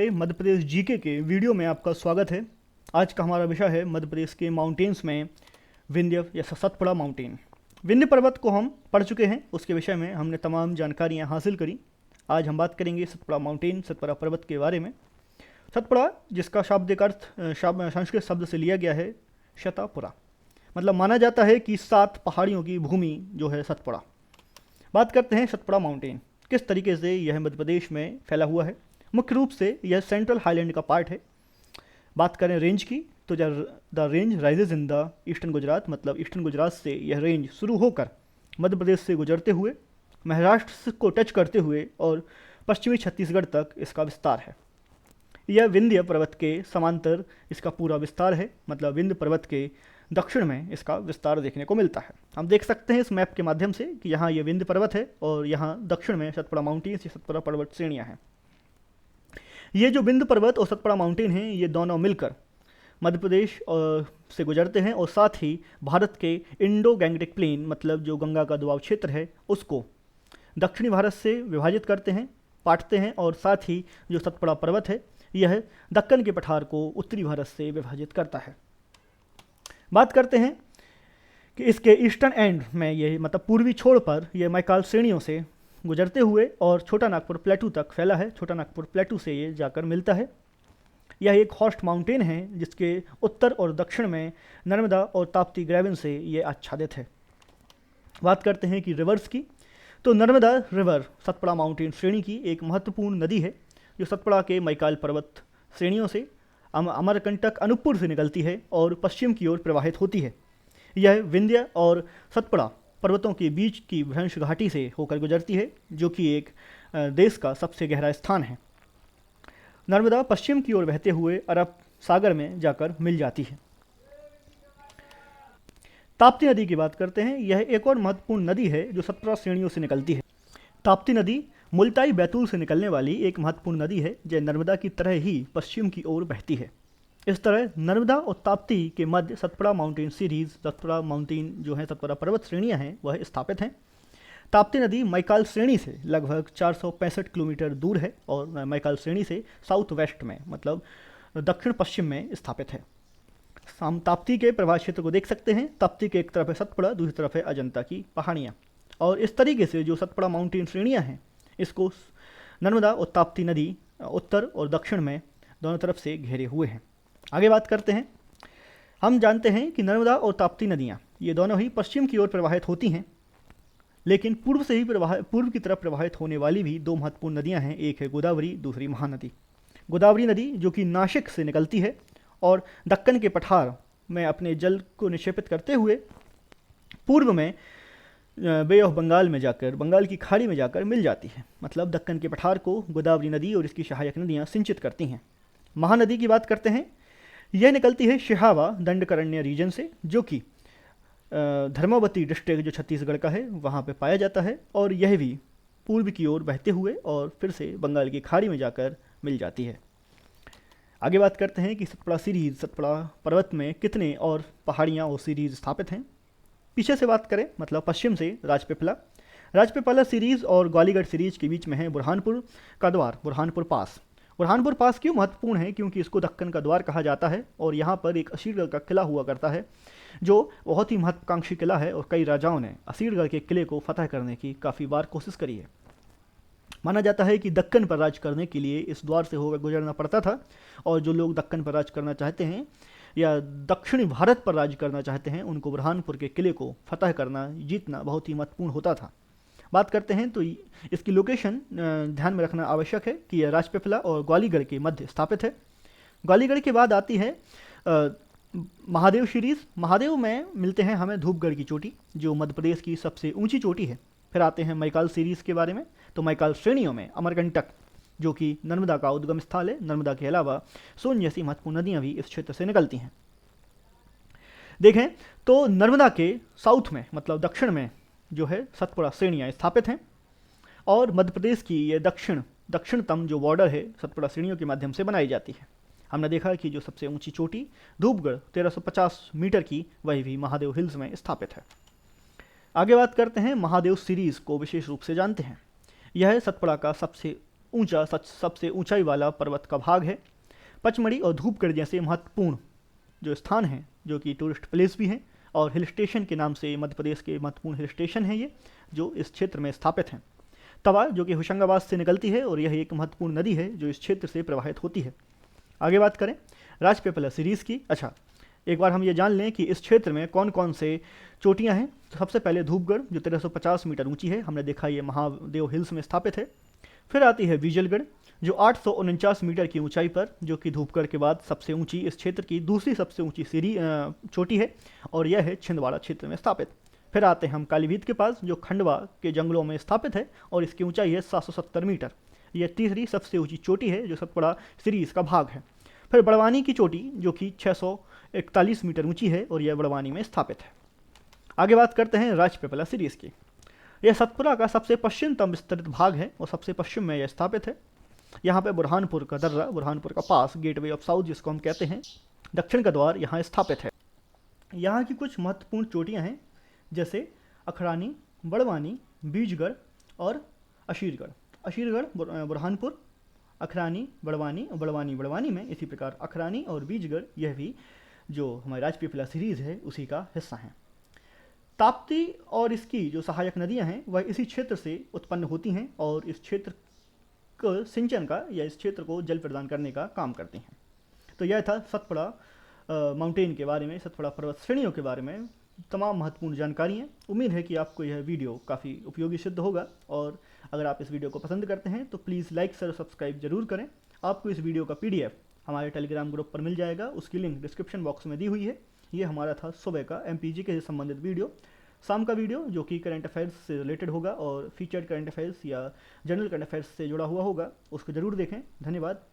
Madhya Pradesh GK के video में आपका स्वागत है। आज का हमारा विषय है मध्य प्रदेश के माउंटेन्स में विंध्य या सतपुड़ा माउंटेन। विंध्य पर्वत को हम पढ़ चुके हैं, उसके विषय में हमने तमाम जानकारियां हासिल करी। आज हम बात करेंगे सतपुड़ा माउंटेन, सतपुड़ा पर्वत के बारे में। सतपुड़ा, जिसका शाब्दिक अर्थ संस्कृत शब्द से लिया गया है शतपुरा, मतलब माना जाता है कि 7 पहाड़ियों की भूमि जो है सतपुड़ा। बात करते हैं सतपुड़ा माउंटेन किस तरीके से यह मध्य प्रदेश में फैला हुआ है। मुख्य रूप से यह सेंट्रल हाईलैंड का पार्ट है। बात करें रेंज की तो the range rises in the eastern Gujarat, मतलब ईस्टर्न गुजरात से यह रेंज शुरू होकर मध्य प्रदेश से गुजरते हुए महाराष्ट्र को टच करते हुए और पश्चिमी छत्तीसगढ़ तक इसका विस्तार है। यह विंध्य पर्वत के समांतर इसका पूरा विस्तार है, मतलब विंध्य पर्वत के दक्षिण में इसका विस्तार देखने को मिलता है। हम देख सकते हैं इस मैप के माध्यम से कि यहाँ ये विंध्य पर्वत है और यहाँ दक्षिण में सतपुड़ा माउंटेन्स या सतपुड़ा पर्वत श्रेणियाँ हैं। ये जो विंध्य पर्वत और सतपुड़ा माउंटेन हैं, ये दोनों मिलकर मध्य प्रदेश से गुजरते हैं और साथ ही भारत के इंडो गैंगटिक प्लेन, मतलब जो गंगा का दुआब क्षेत्र है, उसको दक्षिणी भारत से विभाजित करते हैं, काटते हैं। और साथ ही जो सतपुड़ा पर्वत है, यह दक्कन के पठार को उत्तरी भारत से विभाजित करता है। बात करते हैं कि इसके ईस्टर्न एंड में ये, मतलब पूर्वी छोर पर यह मैकाल श्रेणियों से गुजरते हुए और छोटा नागपुर प्लेटू तक फैला है। छोटा नागपुर प्लेटू से ये जाकर मिलता है। यह एक हॉस्ट माउंटेन है जिसके उत्तर और दक्षिण में नर्मदा और ताप्ती ग्रेवन से ये आच्छादित है। बात करते हैं कि रिवर्स की, तो नर्मदा रिवर सतपुड़ा माउंटेन श्रेणी की एक महत्वपूर्ण नदी है जो सतपुड़ा के मैकाल पर्वत श्रेणियों से अमरकंटक अनूपपुर से निकलती है और पश्चिम की ओर प्रवाहित होती है। यह विंध्य और सतपुड़ा पर्वतों के बीच की भ्रंश घाटी से होकर गुजरती है, जो कि एक देश का सबसे गहरा स्थान है। नर्मदा पश्चिम की ओर बहते हुए अरब सागर में जाकर मिल जाती है। ताप्ती नदी की बात करते हैं। यह एक और महत्वपूर्ण नदी है जो सतपुड़ा श्रेणियों से निकलती है। ताप्ती नदी मुल्ताई बैतूल से निकलने वाली एक महत्वपूर्ण नदी है जो नर्मदा की तरह ही पश्चिम की ओर बहती है। इस तरह नर्मदा और ताप्ती के मध्य Satpura mountain series, Satpura mountain जो है सतपुड़ा पर्वत श्रेणियाँ हैं, वह स्थापित हैं। ताप्ती नदी मैकाल श्रेणी से लगभग 465 किलोमीटर दूर है और मैकाल श्रेणी से साउथ वेस्ट में, मतलब दक्षिण पश्चिम में स्थापित है। हम ताप्ती के प्रवाह क्षेत्र को देख सकते हैं। ताप्ती के एक तरफ है सतपुड़ा, दूसरी तरफ है अजंता की पहाड़ियाँ। और इस तरीके से जो सतपुड़ा माउंटेन श्रेणियाँ हैं, इसको नर्मदा और ताप्ती नदी उत्तर और दक्षिण में दोनों तरफ से घेरे हुए हैं। आगे बात करते हैं। हम जानते हैं कि नर्मदा और ताप्ती नदियाँ ये दोनों ही पश्चिम की ओर प्रवाहित होती हैं, लेकिन पूर्व से ही पूर्व की तरफ प्रवाहित होने वाली भी 2 महत्वपूर्ण नदियाँ हैं। एक है गोदावरी, दूसरी महानदी। गोदावरी नदी जो कि नासिक से निकलती है और दक्कन के पठार में अपने जल को निक्षेपित करते हुए पूर्व में बे ऑफ बंगाल में जाकर, बंगाल की खाड़ी में जाकर मिल जाती है। मतलब दक्कन के पठार को गोदावरी नदी और इसकी सहायक नदियाँ सिंचित करती हैं। महानदी की बात करते हैं। यह निकलती है शिहावा दंडकारण्य रीजन से, जो कि धर्मावती डिस्ट्रिक्ट जो छत्तीसगढ़ का है वहाँ पे पाया जाता है। और यह भी पूर्व की ओर बहते हुए और फिर से बंगाल की खाड़ी में जाकर मिल जाती है। आगे बात करते हैं कि सतपुड़ा सीरीज, सतपुड़ा पर्वत में कितने और पहाड़ियाँ और सीरीज स्थापित हैं। पीछे से बात करें, मतलब पश्चिम से राजपीपला सीरीज और ग्वालीगढ़ सीरीज के बीच में है बुरहानपुर का द्वार, बुरहानपुर पास। बुरहानपुर पास क्यों महत्वपूर्ण है? क्योंकि इसको दक्कन का द्वार कहा जाता है और यहाँ पर एक असीरगढ़ का किला हुआ करता है जो बहुत ही महत्वाकांक्षी किला है और कई राजाओं ने असीरगढ़ के किले को फतह करने की काफ़ी बार कोशिश करी है। माना जाता है कि दक्कन पर राज करने के लिए इस द्वार से होकर गुजरना पड़ता था और जो लोग दक्कन पर राज करना चाहते हैं या दक्षिणी भारत पर राज करना चाहते हैं, उनको बुरहानपुर के किले को फतह करना, जीतना बहुत ही महत्वपूर्ण होता था। बात करते हैं तो इसकी लोकेशन ध्यान में रखना आवश्यक है कि यह राजपीपला और ग्वालीगढ़ के मध्य स्थापित है। ग्वालीगढ़ के बाद आती है महादेव सीरीज। महादेव में मिलते हैं हमें धूपगढ़ की चोटी जो मध्य प्रदेश की सबसे ऊंची चोटी है। फिर आते हैं मैकाल सीरीज के बारे में। तो मैकाल श्रेणियों में अमरकंटक जो कि नर्मदा का उद्गम स्थल है, नर्मदा के अलावा सोन जैसी महत्वपूर्ण नदियाँ भी इस क्षेत्र से निकलती हैं। देखें तो नर्मदा के साउथ में, मतलब दक्षिण में जो है सतपुड़ा श्रेणियाँ स्थापित हैं और मध्य प्रदेश की ये दक्षिणतम जो बॉर्डर है सतपुड़ा श्रेणियों के माध्यम से बनाई जाती है। हमने देखा कि जो सबसे ऊंची चोटी धूपगढ़ 1350 मीटर की, वही भी महादेव हिल्स में स्थापित है। आगे बात करते हैं महादेव सीरीज को विशेष रूप से जानते हैं। यह सतपुड़ा का सबसे ऊंचा सबसे ऊंचाई वाला पर्वत का भाग है। पचमढ़ी और धूपगढ़ जैसे महत्वपूर्ण जो स्थान हैं, जो कि टूरिस्ट प्लेस भी हैं और हिल स्टेशन के नाम से मध्य प्रदेश के महत्वपूर्ण हिल स्टेशन हैं ये, जो इस क्षेत्र में स्थापित हैं। तवा जो कि होशंगाबाद से निकलती है और यह एक महत्वपूर्ण नदी है जो इस क्षेत्र से प्रवाहित होती है। आगे बात करें राजपीपला सीरीज़ की। अच्छा, एक बार हम ये जान लें कि इस क्षेत्र में कौन कौन से चोटियां हैं। तो सबसे पहले धूपगढ़ जो 1350 मीटर ऊंची है, हमने देखा ये महादेव हिल्स में स्थापित है। फिर आती है बीजलगढ़ जो 849 मीटर की ऊंचाई पर, जो कि धूपगढ़ के बाद सबसे ऊंची, इस क्षेत्र की दूसरी सबसे ऊंची चोटी है और यह है छिंदवाड़ा क्षेत्र में स्थापित। फिर आते हैं हम कालीभीत के पास जो खंडवा के जंगलों में स्थापित है और इसकी ऊंचाई है 770 मीटर। यह तीसरी सबसे ऊंची चोटी है जो सतपुड़ा सीरीज का भाग है। फिर बड़वानी की चोटी जो कि 641 मीटर ऊंची है और यह बड़वानी में स्थापित है। आगे बात करते हैं राजपीपला सीरीज की। यह सतपुड़ा का सबसे पश्चिमतम विस्तृत भाग है और सबसे पश्चिम में यह स्थापित है। यहाँ पे बुरहानपुर का दर्रा, बुरहानपुर का पास, गेटवे ऑफ साउथ जिसको हम कहते हैं, दक्षिण का द्वार यहाँ स्थापित है। यहाँ की कुछ महत्वपूर्ण चोटियाँ हैं जैसे अखरानी, बड़वानी, बीजगढ़ और अशीरगढ़। अशीरगढ़ बुरहानपुर, अखरानी बड़वानी और बड़वानी बड़वानी में, इसी प्रकार अखरानी और बीजगढ़ यह भी जो हमारी राजपीपला सीरीज़ है उसी का हिस्सा हैं। ताप्ती और इसकी जो सहायक नदियां हैं वह इसी क्षेत्र से उत्पन्न होती हैं और इस क्षेत्र को सिंचन का या इस क्षेत्र को जल प्रदान करने का काम करती हैं। तो यह था सतपुड़ा माउंटेन के बारे में, सतपुड़ा पर्वत श्रेणियों के बारे में तमाम महत्वपूर्ण जानकारियाँ। उम्मीद है कि आपको यह वीडियो काफ़ी उपयोगी सिद्ध होगा और अगर आप इस वीडियो को पसंद करते हैं तो प्लीज़ लाइक शेयर सब्सक्राइब जरूर करें। आपको इस वीडियो का PDF हमारे टेलीग्राम ग्रुप पर मिल जाएगा, उसकी लिंक डिस्क्रिप्शन बॉक्स में दी हुई है। ये हमारा था सुबह का MPG के संबंधित वीडियो। शाम का वीडियो जो कि करंट अफेयर्स से रिलेटेड होगा और फीचर्ड करंट अफेयर्स या जनरल करंट अफेयर्स से जुड़ा हुआ होगा, उसको ज़रूर देखें। धन्यवाद।